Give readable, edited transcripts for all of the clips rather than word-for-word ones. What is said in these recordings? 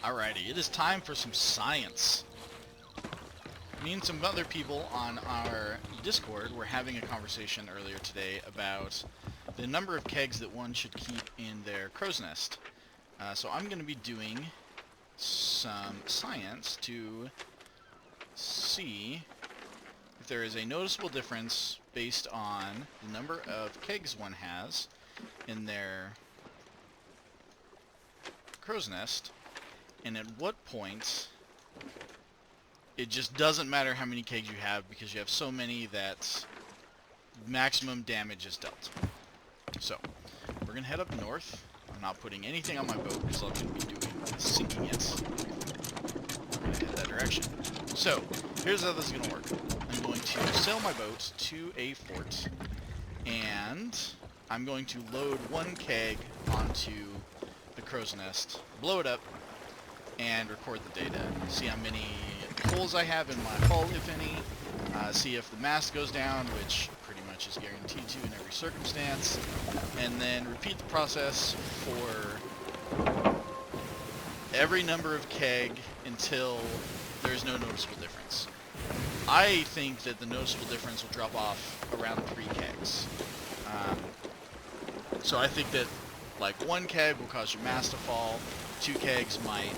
Alrighty, it is time for some science. Me and some other people on our Discord were having a conversation earlier today about the number of kegs that one should keep in their crow's nest. So I'm going to be doing some science to see if there is a noticeable difference based on the number of kegs one has in their crow's nest, and at what point it just doesn't matter how many kegs you have because you have so many that maximum damage is dealt. So, we're going to head up north. I'm not putting anything on my boat because I'm going to be doing sinking it. We're going to head that direction. So, here's how this is going to work. I'm going to sail my boat to a fort, and I'm going to load one keg onto the crow's nest, blow it up, and record the data. See how many holes I have in my hull, if any. See if the mast goes down, which pretty much is guaranteed to in every circumstance. And then repeat the process for every number of keg until there's no noticeable difference. I think that the noticeable difference will drop off around 3 kegs. So I think that like 1 keg will cause your mast to fall, 2 kegs might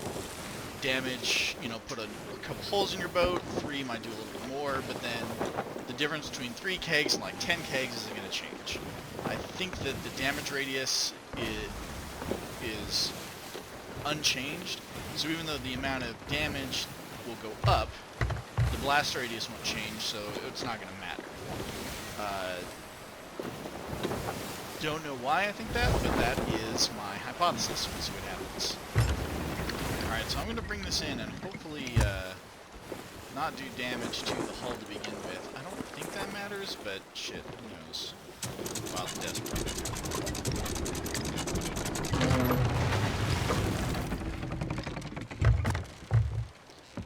damage, put a couple holes in your boat, 3 might do a little bit more, but then the difference between 3 kegs and like 10 kegs isn't going to change. I think that the damage radius is unchanged, so even though the amount of damage will go up, the blast radius won't change, so it's not going to matter. Don't know why I think that, but that is my hypothesis. We'll see what happens. Alright, so I'm going to bring this in and hopefully not do damage to the hull to begin with. I don't think that matters, but shit, who knows. Wildly desperate.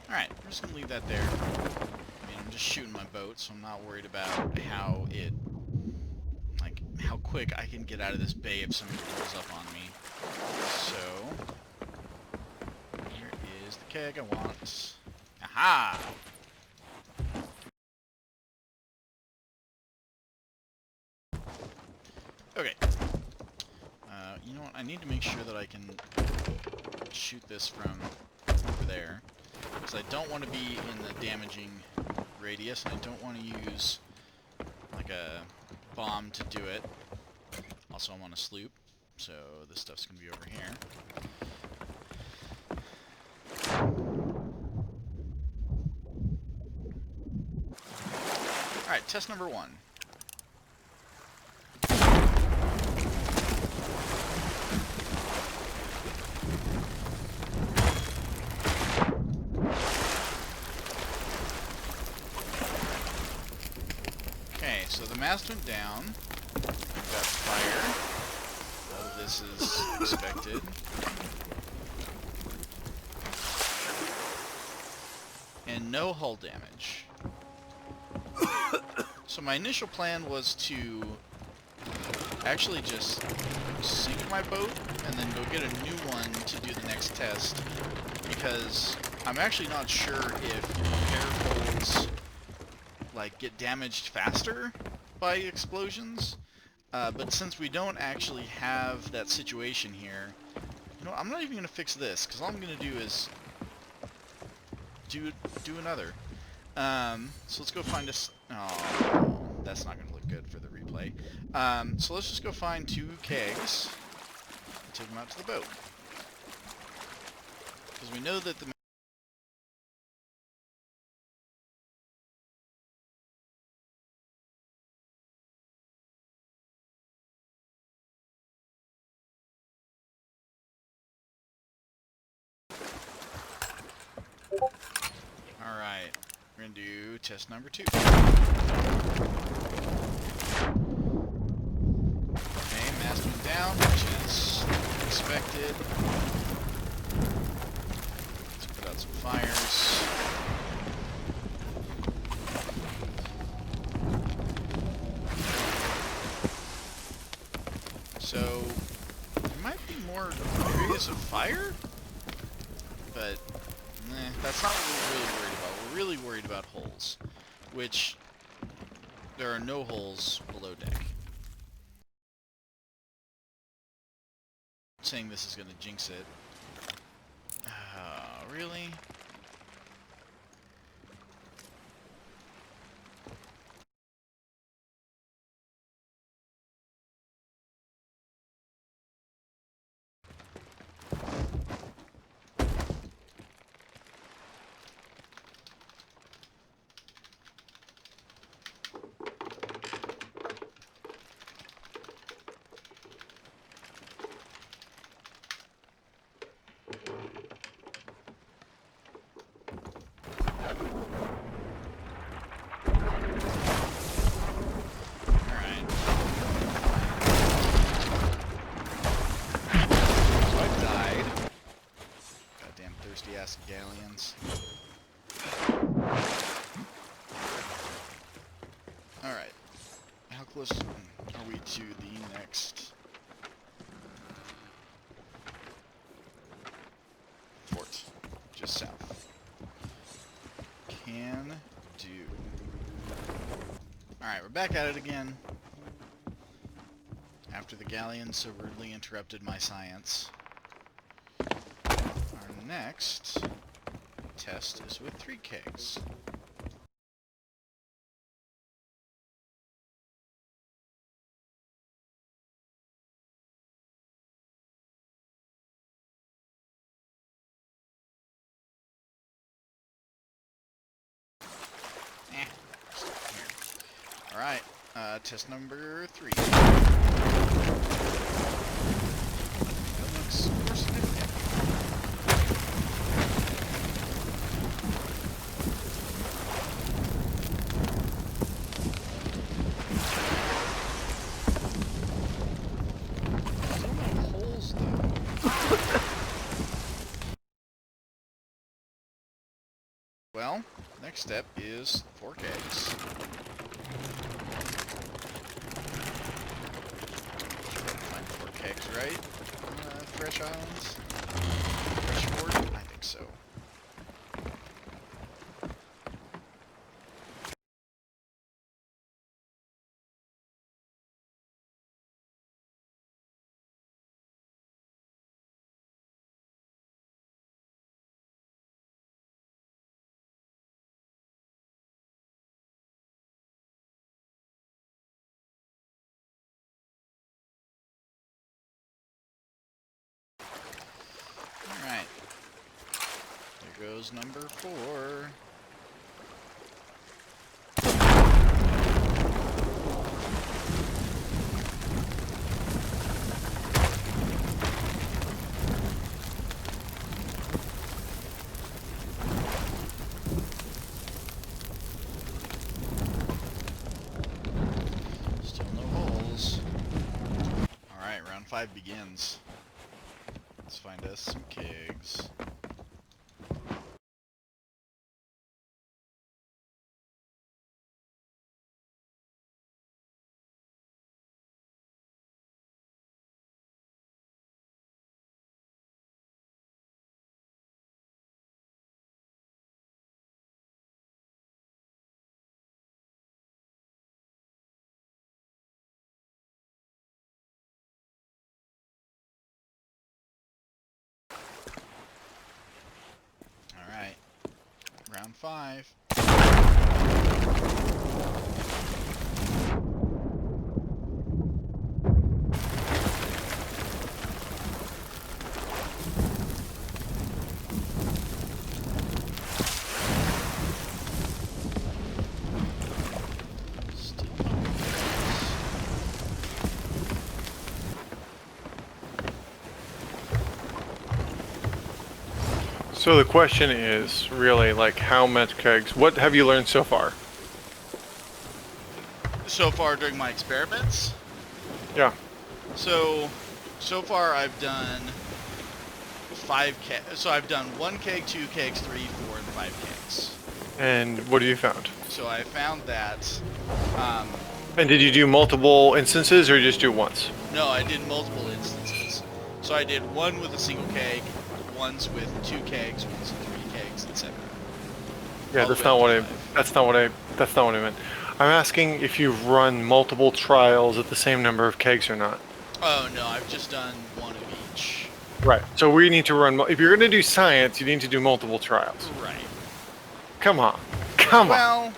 Alright, I'm just going to leave that there. I mean, I'm just shooting my boat, so I'm not worried about how quick I can get out of this bay if somebody rolls up on me. So, here is the keg I want. Aha! Okay. You know what? I need to make sure that I can shoot this from over there, because I don't want to be in the damaging radius, and I don't want to use like a bomb to do it. Also, I'm on a sloop, so this stuff's going to be over here. Alright, test number 1. Okay, so the mast went down. We've got fire. All of this is expected. And no hull damage. So my initial plan was to actually just sink my boat and then go get a new one to do the next test, because I'm actually not sure if air holes like get damaged faster by explosions. But since we don't actually have that situation here, I'm not even going to fix this, because all I'm going to do is do another. So let's go find us. Oh, that's not going to look good for the replay. So let's just go find 2 kegs and take them out to the boat, because we know that the Alright, we're going to do test number 2. Okay, mast went down, which is expected. Let's put out some fires. So, there might be more areas of fire? But, that's not what we're really worried about. We're really worried about holes, which there are no holes below deck. I'm saying this is going to jinx it. Really? Thirsty-ass galleons. Alright. How close are we to the next fort? Just south. Can do. Alright, we're back at it again. After the galleons so rudely interrupted my science. Our next test is with 3 kegs. Alright, test number 3. That looks more significant. Still no holes, though. Well, next step is 4 kegs. Kegs, right? Fresh Islands? Fresh Fort? I think so. Alright. There goes number 4. Still no holes. Alright, round 5 begins. Let's find us some kegs. Alright, round 5. So the question is really like how much kegs, what have you learned so far? So far during my experiments? Yeah. So far I've done 5 kegs. So I've done 1 keg, 2 kegs, 3, 4, and 5 kegs. And what have you found? So I found that... and did you do multiple instances or just do once? No, I did multiple instances. So I did 1 with a single keg, ones with 2 kegs, ones with 3 kegs, etc. Yeah, All the that's way up not to what I. 5. That's not what I meant. I'm asking if you've run multiple trials at the same number of kegs or not. Oh no, I've just done one of each. Right. So we need to run. If you're going to do science, you need to do multiple trials. Right. Come on. Come on. Well,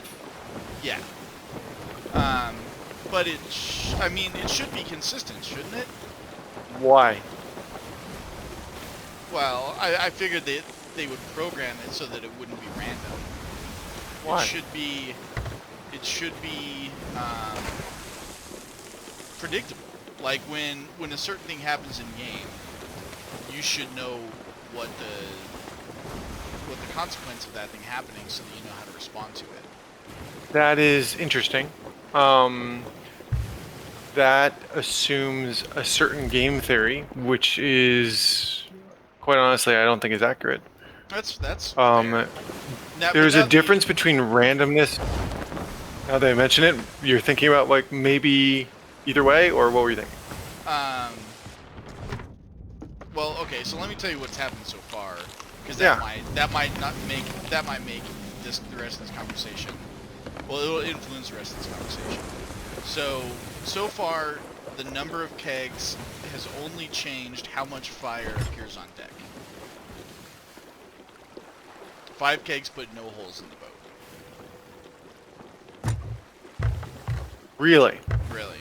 yeah. But I mean, it should be consistent, shouldn't it? Why? Well, I figured that they would program it so that it wouldn't be random. Why? It should be predictable. Like when a certain thing happens in game, you should know what the consequence of that thing happening, so that you know how to respond to it. That is interesting. That assumes a certain game theory, which is, quite honestly, I don't think is accurate. That's Um, fair. there's a difference between randomness. Now that I mention it, you're thinking about like maybe either way, or what were you thinking? Well, okay. So let me tell you what's happened so far, because Yeah. that might make the rest of this conversation. Well, it will influence the rest of this conversation. So far, the number of kegs has only changed how much fire appears on deck. 5 kegs put no holes in the boat. Really? Really.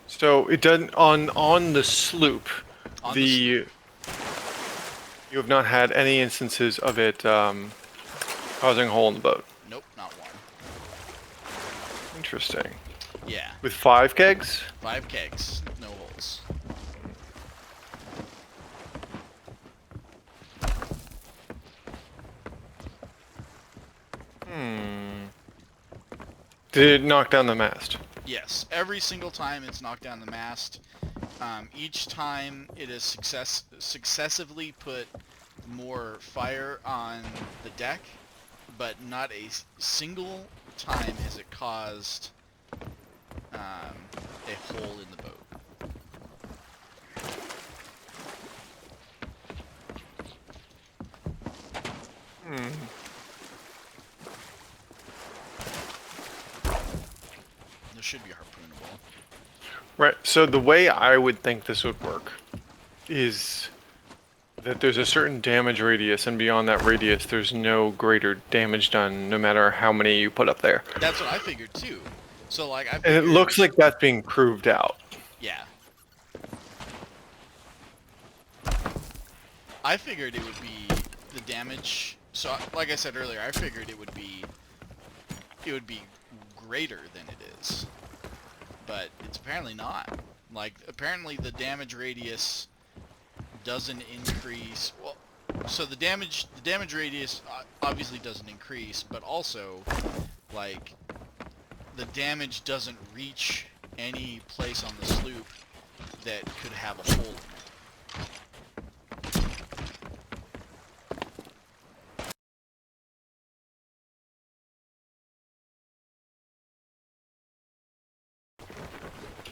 So it doesn't on the sloop. You have not had any instances of it causing a hole in the boat. Nope, not one. Interesting. Yeah. With 5 kegs? 5 kegs, no holes. Did it knock down the mast? Yes, every single time it's knocked down the mast. Each time it has successively put more fire on the deck, but not a single time has it caused a hole in the boat. This should be harpoonable. Right. So the way I would think this would work is that there's a certain damage radius, and beyond that radius, there's no greater damage done, no matter how many you put up there. That's what I figured too. So like I And figured, it looks like that's being proved out. yeah. I figured it would be the damage. So like I said earlier, I figured it would be greater than it is. But it's apparently not. Like, apparently the damage radius doesn't increase. Well, so the damage radius obviously doesn't increase, but also, like, the damage doesn't reach any place on the sloop that could have a hole in it.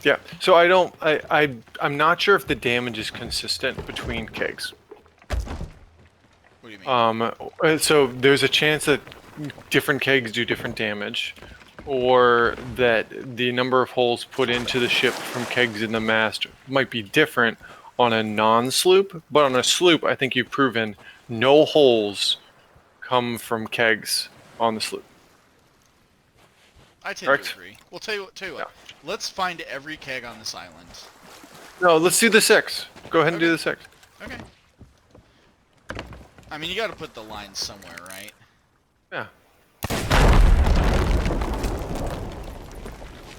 Yeah. So I'm not sure if the damage is consistent between kegs. What do you mean? So there's a chance that different kegs do different damage, or that the number of holes put into the ship from kegs in the mast might be different on a non-sloop, but on a sloop, I think you've proven no holes come from kegs on the sloop. I tend Correct? to agree. Well, tell you what. Yeah. Let's find every keg on this island. No, let's do the 6. Go ahead and do the 6. Okay. I mean, you got to put the lines somewhere, right? Yeah.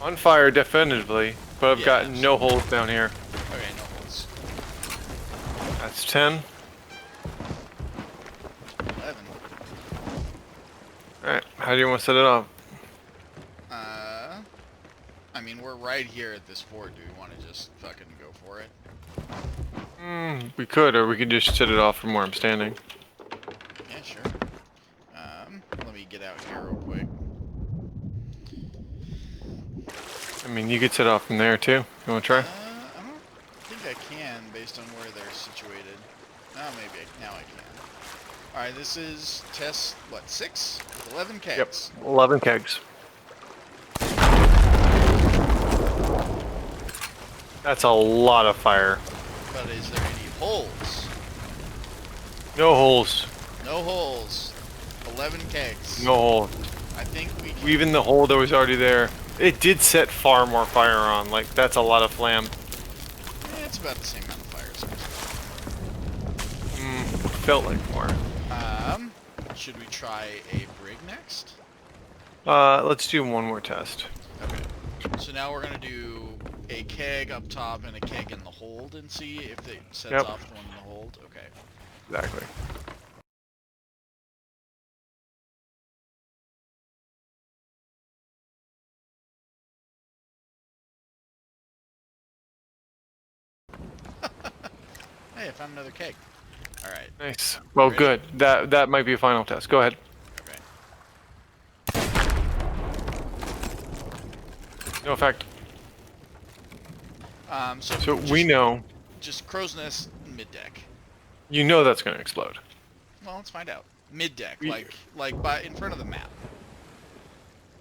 On fire, definitively, but I've got no holes down here. Okay, no holes. That's 10. 11. Alright, how do you want to set it up? I mean, we're right here at this fort. Do we want to just fucking go for it? We could, or we could just set it off from where I'm standing. Yeah, sure. Let me get out here real quick. I mean, you could set off from there too. You want to try? I don't think I can, based on where they're situated. Oh, maybe. Now I can. Alright, this is test, what, 6? With 11 Yep, kegs. 11 kegs. That's a lot of fire. But is there any holes? No holes. No holes. 11 kegs. No hole. I think we can... Even the hole that was already there. It did set far more fire on. Like, that's a lot of flam. It's about the same amount of fire as Felt like more. should we try a brig next? Let's do one more test. Okay. So now we're gonna do a keg up top and a keg in the hold and see if it sets off the one in the hold. Okay. Exactly. Hey, I found another keg. Alright. Nice. Well, Ready? good. That might be a final test. Go ahead. Okay. No effect. So just, we know. Just crow's nest mid-deck. You know that's going to explode. Well, let's find out. Mid-deck, like by in front of the map.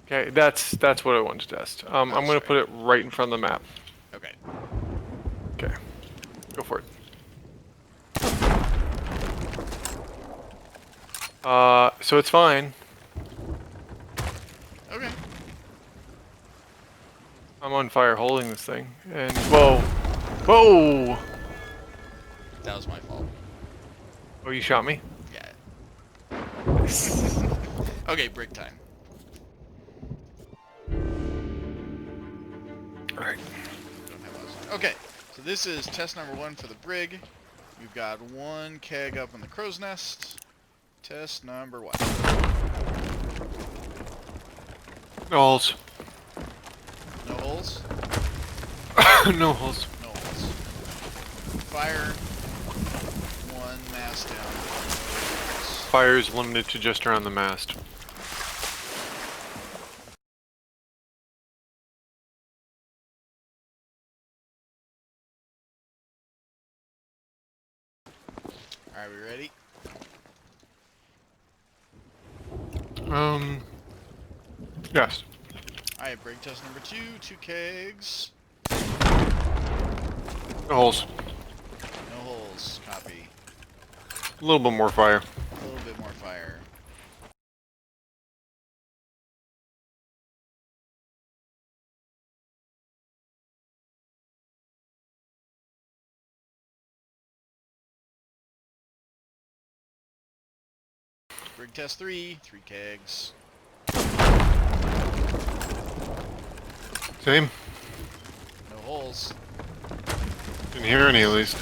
Okay, that's what I wanted to test. I'm going to put it right in front of the map. Okay. Okay. Go for it. So it's fine. Okay. I'm on fire holding this thing. And whoa. Whoa! That was my fault. Oh, you shot me? Yeah. Okay, break time. Alright. Okay, so this is test number 1 for the brig. We've got 1 keg up in the crow's nest. Test number 1. No holes. No holes? No holes. No holes. Fire. 1 mast down. Fire is limited to just around the mast. Alright, we ready? Yes. Alright, break test number 2. 2 kegs. No holes. No holes. Copy. A little bit more fire. A little bit more fire. Brig test 3. 3 kegs. Same. No holes. Didn't hear any at least.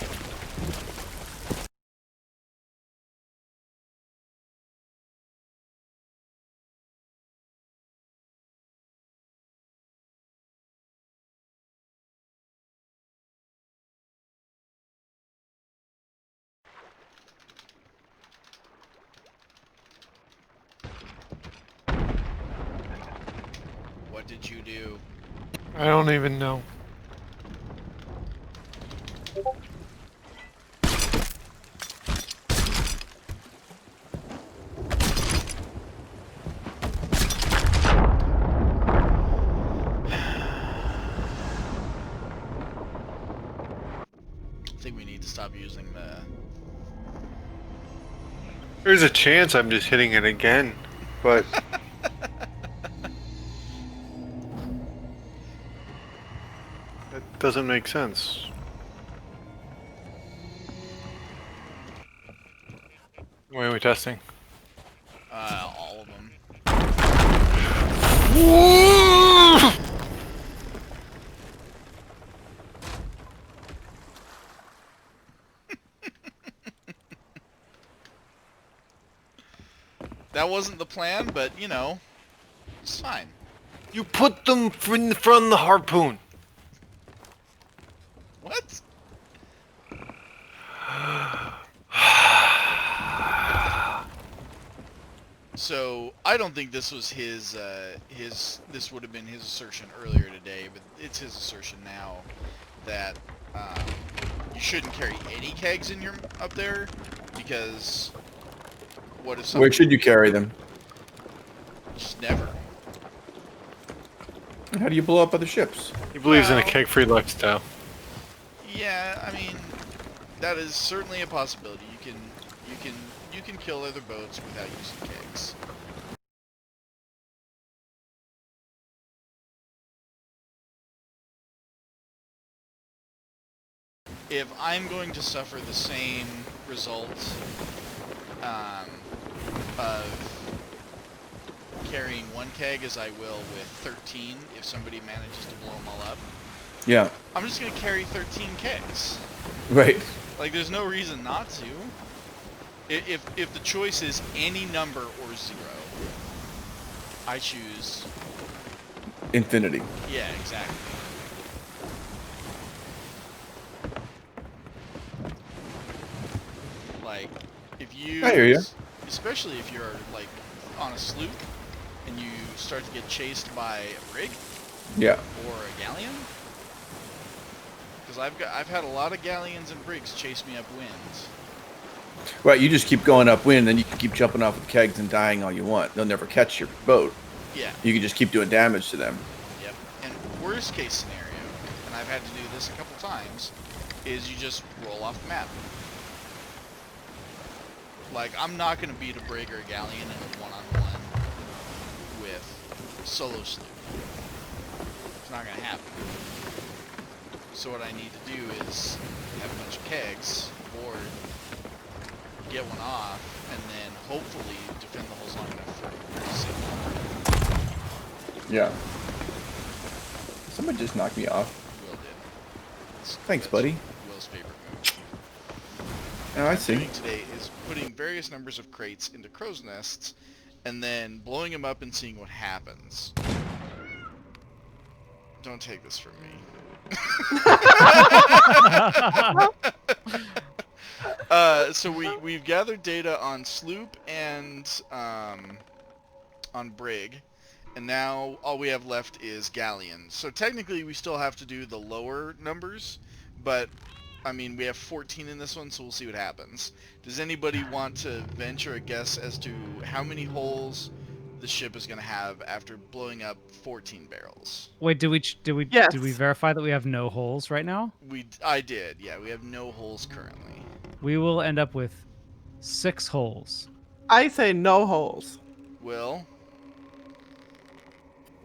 What did you do? I don't even know. I think we need to stop using the... There's a chance I'm just hitting it again, but... that doesn't make sense. Why are we testing? all of them. That wasn't the plan, but, you know, it's fine. You put them in front of the harpoon. What? So, I don't think this was this would have been his assertion earlier today, but it's his assertion now that, you shouldn't carry any kegs in your up there, because what if Where somebody should you carry them? just never? How do you blow up other ships? He believes in a Well- keg-free lifestyle. Yeah, I mean, that is certainly a possibility. You can kill other boats without using kegs. If I'm going to suffer the same result of carrying one keg as I will with 13, if somebody manages to blow them all up, Yeah. I'm just going to carry 13 kegs. Right. Like, there's no reason not to. If the choice is any number or 0, I choose... Infinity. Yeah, exactly. Like, if you... I hear ya. Especially if you're, like, on a sloop, and you start to get chased by a brig, Yeah. or a galleon. Because I've had a lot of galleons and brigs chase me upwind. Right, you just keep going upwind, and you can keep jumping off with kegs and dying all you want. They'll never catch your boat. Yeah. You can just keep doing damage to them. Yep. And worst case scenario, and I've had to do this a couple times, is you just roll off the map. Like, I'm not going to beat a brig or a galleon in a one-on-one with solo sloop. It's not going to happen. So what I need to do is have a bunch of kegs, board, get one off, and then hopefully defend the holes long enough for a signal. Yeah. Somebody just knocked me off. Will did. Thanks, That's buddy. Will's favorite move. Oh, I I'm see. doing today is putting various numbers of crates into crow's nests, and then blowing them up and seeing what happens. Don't take this from me. So we've gathered data on sloop and on brig, and now all we have left is galleon. So technically we still have to do the lower numbers, but I mean we have 14 in this one, so we'll see what happens. Does anybody want to venture a guess as to how many holes the ship is going to have after blowing up 14 barrels? Wait, did we Yes. verify that we have no holes right now? I did, yeah. We have no holes currently. We will end up with 6 holes. I say no holes. Will,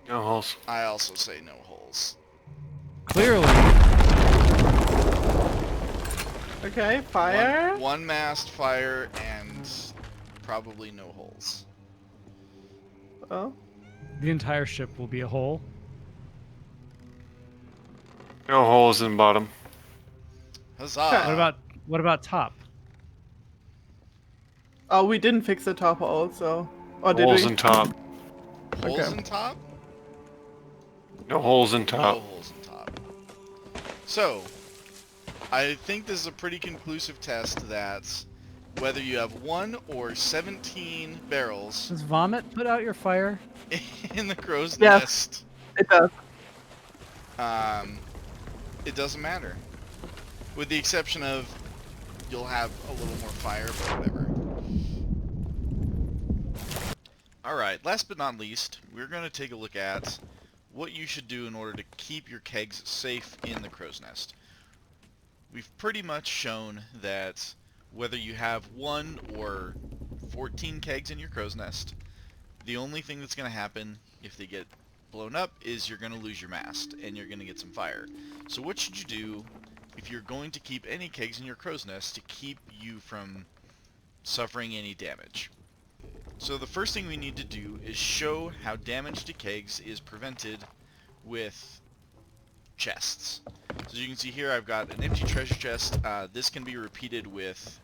No holes. I also say no holes. Clearly, Okay, fire. One mast, fire, and probably no holes. Oh. the entire ship will be a hole. No holes in bottom. Huzzah! What about top? Oh, we didn't fix the top hole, so. Or did Holes we? in top. Holes Okay. in top? No holes in No top. holes in top. So, I think this is a pretty conclusive test that whether you have 1 or 17 barrels Does vomit put out your fire? in the crow's Yes. nest, It does. it doesn't matter. With the exception of you'll have a little more fire, but whatever. Alright, last but not least, we're going to take a look at what you should do in order to keep your kegs safe in the crow's nest. We've pretty much shown that whether you have 1 or 14 kegs in your crow's nest, the only thing that's going to happen if they get blown up is you're going to lose your mast and you're going to get some fire. So what should you do if you're going to keep any kegs in your crow's nest to keep you from suffering any damage? So the first thing we need to do is show how damage to kegs is prevented with chests. So as you can see here, I've got an empty treasure chest. This can be repeated with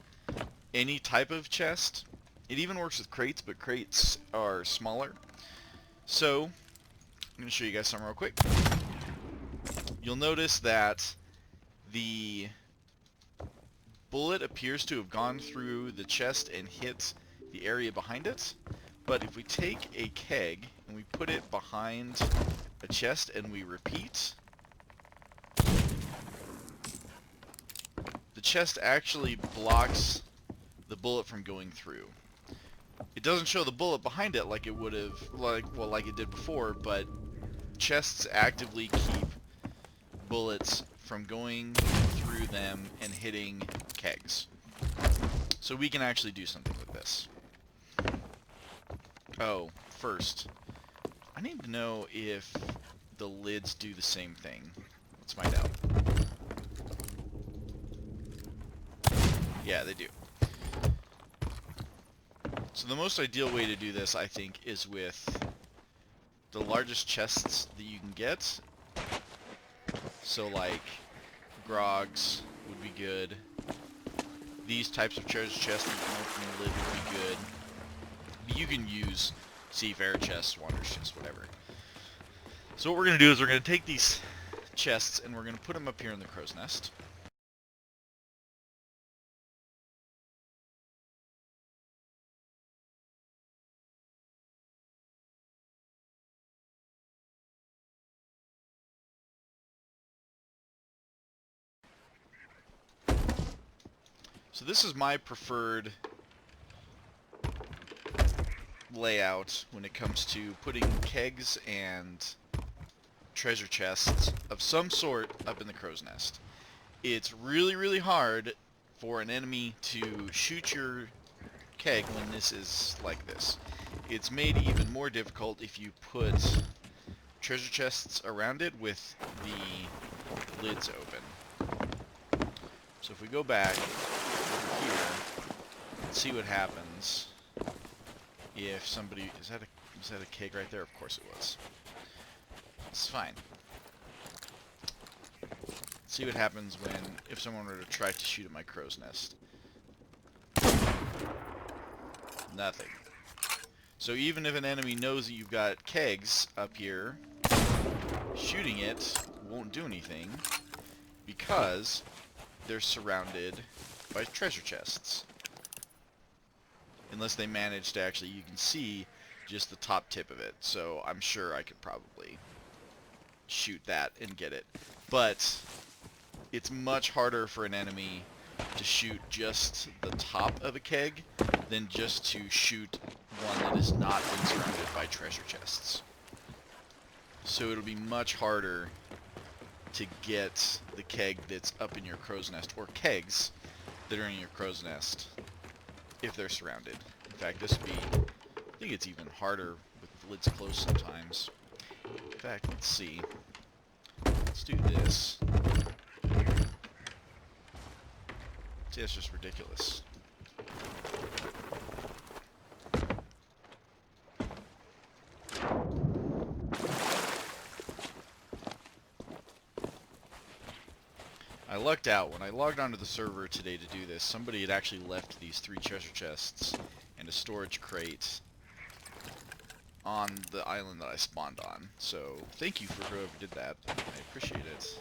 any type of chest. It even works with crates, but crates are smaller. So I'm going to show you guys something real quick. You'll notice that the bullet appears to have gone through the chest and hit the area behind it, but if we take a keg and we put it behind a chest and we repeat, chest actually blocks the bullet from going through. It doesn't show the bullet behind it like it would have, like it did before, but chests actively keep bullets from going through them and hitting kegs. So we can actually do something with this. Oh, first, I need to know if the lids do the same thing. Let's find out. Yeah, they do. So the most ideal way to do this, I think, is with the largest chests that you can get. So like grogs would be good. These types of treasure chests that you can open the lid would be good. But you can use seafarer chests, wanderer's chests, whatever. So what we're going to do is we're going to take these chests and we're going to put them up here in the crow's nest. So this is my preferred layout when it comes to putting kegs and treasure chests of some sort up in the crow's nest. It's really, really hard for an enemy to shoot your keg when this is like this. It's made even more difficult if you put treasure chests around it with the lids open. So if we go back over here and see what happens if somebody... Is that a keg right there? Of course it was. It's fine. See what happens if someone were to try to shoot at my crow's nest. Nothing. So even if an enemy knows that you've got kegs up here, shooting it won't do anything because they're surrounded by treasure chests. Unless they manage to actually, you can see just the top tip of it. So I'm sure I could probably shoot that and get it. But it's much harder for an enemy to shoot just the top of a keg than just to shoot one that is not been surrounded by treasure chests. So it'll be much harder to get the keg that's up in your crow's nest, or kegs that are in your crow's nest, if they're surrounded. In fact, this would be, I think it's even harder with the lids closed sometimes. In fact, let's see. Let's do this. See, that's just ridiculous. I lucked out. When I logged onto the server today to do this, somebody had actually left these 3 treasure chests and a storage crate on the island that I spawned on. So, thank you for whoever did that. I appreciate it.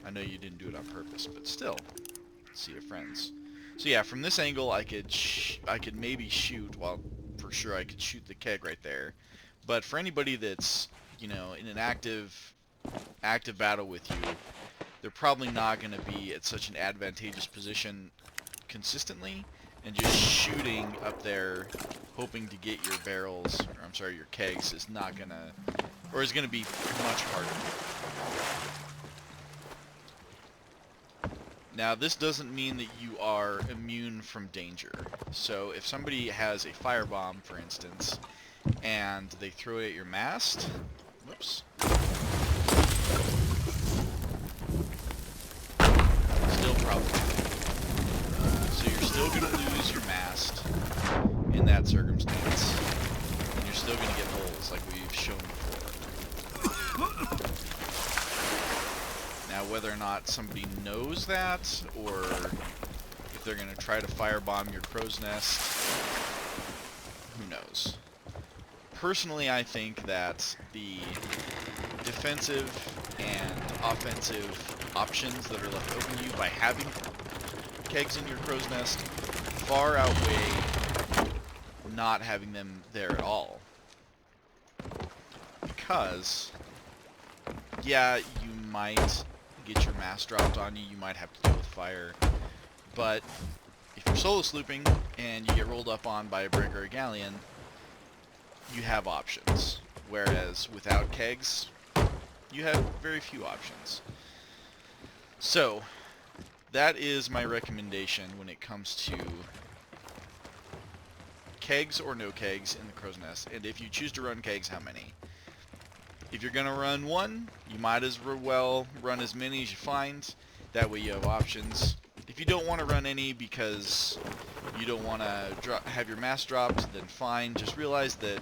I know you didn't do it on purpose, but still. See your friends. So yeah, from this angle I could maybe shoot, well, for sure I could shoot the keg right there. But for anybody that's, you know, in an active battle with you, they're probably not going to be at such an advantageous position consistently, and just shooting up there, hoping to get your barrels, or I'm sorry, your kegs, is not going to, or is going to be much harder. Now, this doesn't mean that you are immune from danger. So, if somebody has a firebomb, for instance, and they throw it at your mast, whoops, still probably. So you're still going to lose your mast in that circumstance, and you're still going to get holes like we've shown before. Now, whether or not somebody knows that, or if they're going to try to firebomb your crow's nest, who knows. Personally, I think that the defensive and offensive options that are left open to you by having kegs in your crow's nest far outweigh not having them there at all. Because, yeah, you might get your mast dropped on you, you might have to deal with fire, But if you're solo slooping and you get rolled up on by a brig or a galleon, you have options. Whereas without kegs, you have very few options. So, that is my recommendation when it comes to kegs or no kegs in the crow's nest. And if you choose to run kegs, how many? If you're going to run one, you might as well run as many as you find. That way you have options. If you don't want to run any because you don't want to have your mass dropped, then fine. Just realize that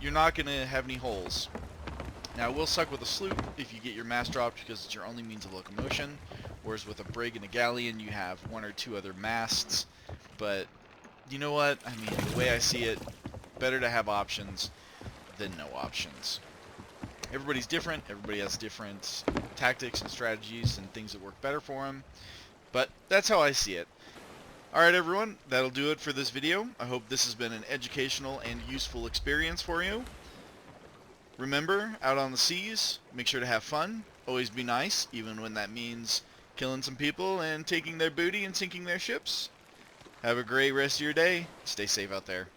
you're not going to have any holes. Now, it will suck with a sloop if you get your mass dropped because it's your only means of locomotion. Whereas with a brig and a galleon, you have one or two other masts. But you know what? I mean, the way I see it, better to have options than no options. Everybody's different. Everybody has different tactics and strategies and things that work better for them. But that's how I see it. Alright everyone, that'll do it for this video. I hope this has been an educational and useful experience for you. Remember, out on the seas, make sure to have fun. Always be nice, even when that means killing some people and taking their booty and sinking their ships. Have a great rest of your day. Stay safe out there.